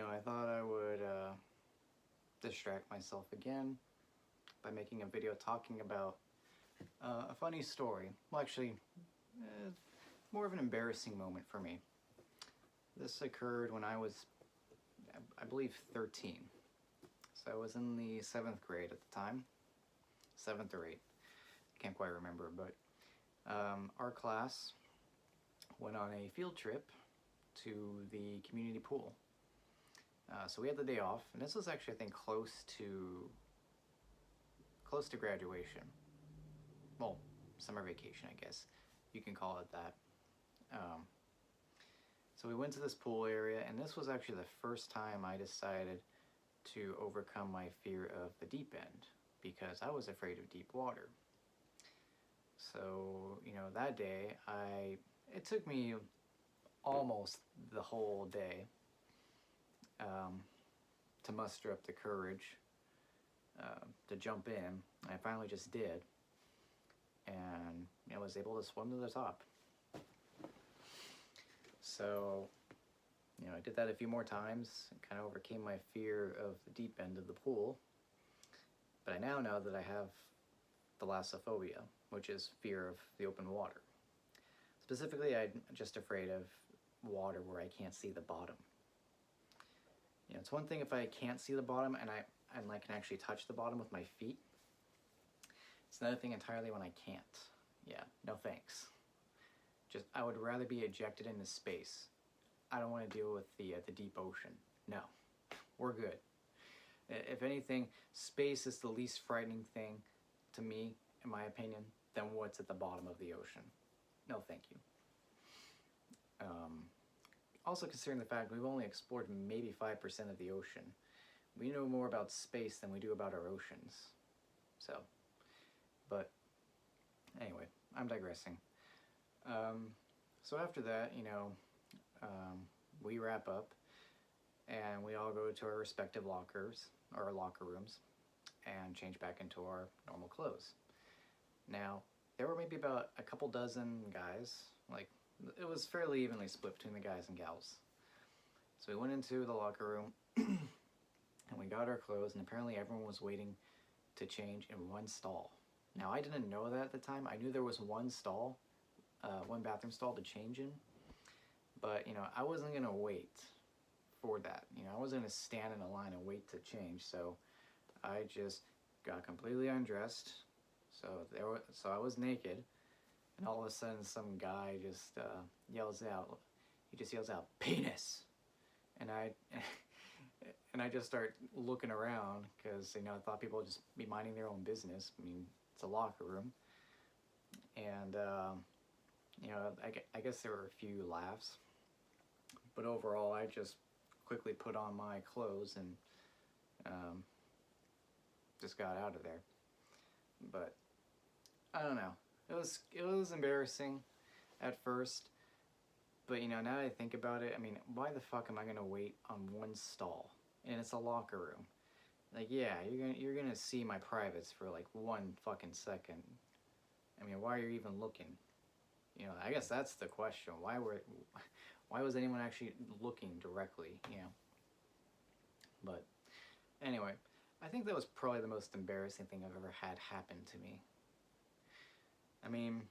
I thought I would distract myself again by making a video talking about a funny story. Well, actually, more of an embarrassing moment for me. This occurred when I was, I believe, 13. So I was in the 7th grade at the time, 7th or 8th. I can't quite remember, but our class went on a field trip to the community pool. So we had the day off, and this was actually, I think, close to graduation. Well, summer vacation, I guess you can call it that. So we went to this pool area, and this was actually the first time I decided to overcome my fear of the deep end, because I was afraid of deep water. So, that day, it took me almost the whole day to muster up the courage to jump in. I finally just did, and I was able to swim to the top. So, I did that a few more times and kind of overcame my fear of the deep end of the pool. But I now know that I have thalassophobia, which is fear of the open water. Specifically, I'm just afraid of water where I can't see the bottom. It's one thing if I can't see the bottom and I can actually touch the bottom with my feet. It's another thing entirely when I can't. Yeah, no thanks. I would rather be ejected into space. I don't want to deal with the deep ocean. No, we're good. If anything, space is the least frightening thing to me, in my opinion, than what's at the bottom of the ocean. No, thank you. Also considering the fact we've only explored maybe 5% of the ocean. We know more about space than we do about our oceans. But anyway, I'm digressing. So after that, we wrap up and we all go to our respective lockers, or locker rooms, and change back into our normal clothes. Now, there were maybe about a couple dozen guys, it was fairly evenly split between the guys and gals. So we went into the locker room and we got our clothes, and apparently everyone was waiting to change in one stall. Now, I didn't know that at the time. I knew there was one stall, one bathroom stall to change in, but I wasn't gonna wait for that. I wasn't gonna stand in a line and wait to change. So I just got completely undressed. So I was naked, and all of a sudden some guy just yells out. He just yells out, "Penis!" And I just start looking around because I thought people would just be minding their own business. I mean, it's a locker room, and I guess there were a few laughs, but overall I just quickly put on my clothes and just got out of there. But I don't know. It was embarrassing at first, but now that I think about it, I mean, why the fuck am I gonna wait on one stall? And it's a locker room. Yeah, you're gonna see my privates for one fucking second. I mean, why are you even looking? I guess that's the question. Why was anyone actually looking directly? But anyway, I think that was probably the most embarrassing thing I've ever had happen to me. I mean,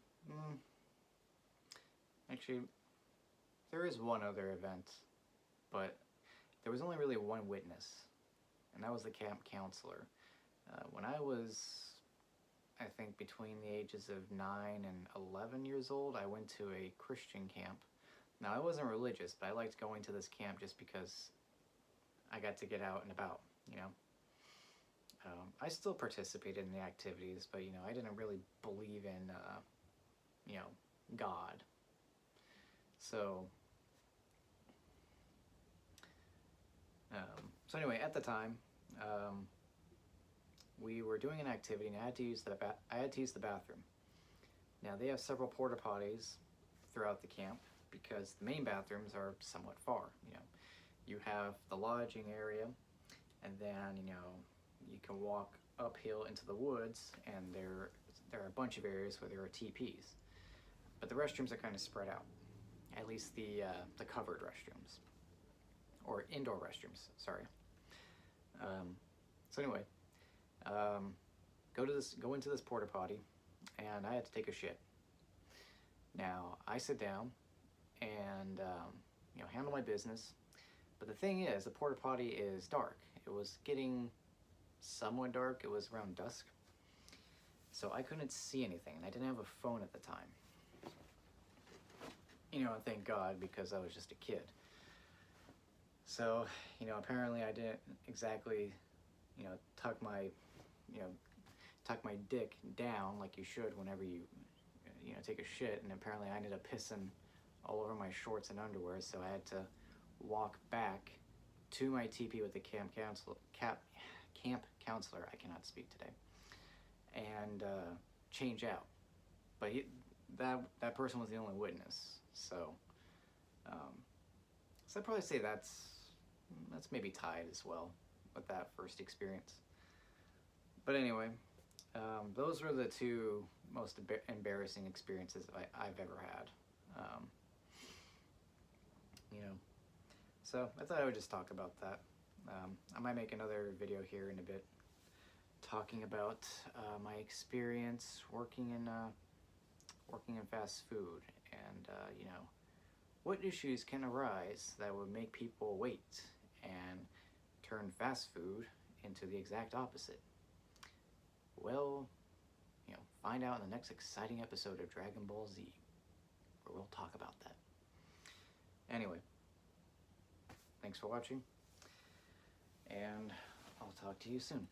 actually, there is one other event, but there was only really one witness, and that was the camp counselor. When I was, I think, between the ages of 9 and 11 years old, I went to a Christian camp. Now, I wasn't religious, but I liked going to this camp just because I got to get out and about, I still participated in the activities, but, I didn't really believe in, God. So anyway, at the time, we were doing an activity, and I had to use the bathroom. Now, they have several porta potties throughout the camp because the main bathrooms are somewhat far. You have the lodging area, and then you can walk uphill into the woods, and there are a bunch of areas where there are TPs, but the restrooms are kind of spread out. At least the covered restrooms. or indoor restrooms, sorry. So anyway, go into this porta potty, and I had to take a shit. Now I sit down and handle my business, but the thing is, the porta potty is dark. It was getting somewhat dark. It was around dusk, so I couldn't see anything, and I didn't have a phone at the time. Thank God, because I was just a kid. So, apparently I didn't exactly, tuck my dick down like you should whenever you take a shit, and apparently I ended up pissing all over my shorts and underwear, so I had to walk back to my TP with the camp counselor, I cannot speak today, and change out. But that person was the only witness, so I'd probably say that's maybe tied as well with that first experience. But anyway, those were the two most embarrassing experiences I've ever had. So I thought I would just talk about that. I might make another video here in a bit talking about my experience working in fast food, and what issues can arise that would make people wait and turn fast food into the exact opposite. Well, find out in the next exciting episode of Dragon Ball Z, where we'll talk about that. Anyway, thanks for watching, and I'll talk to you soon.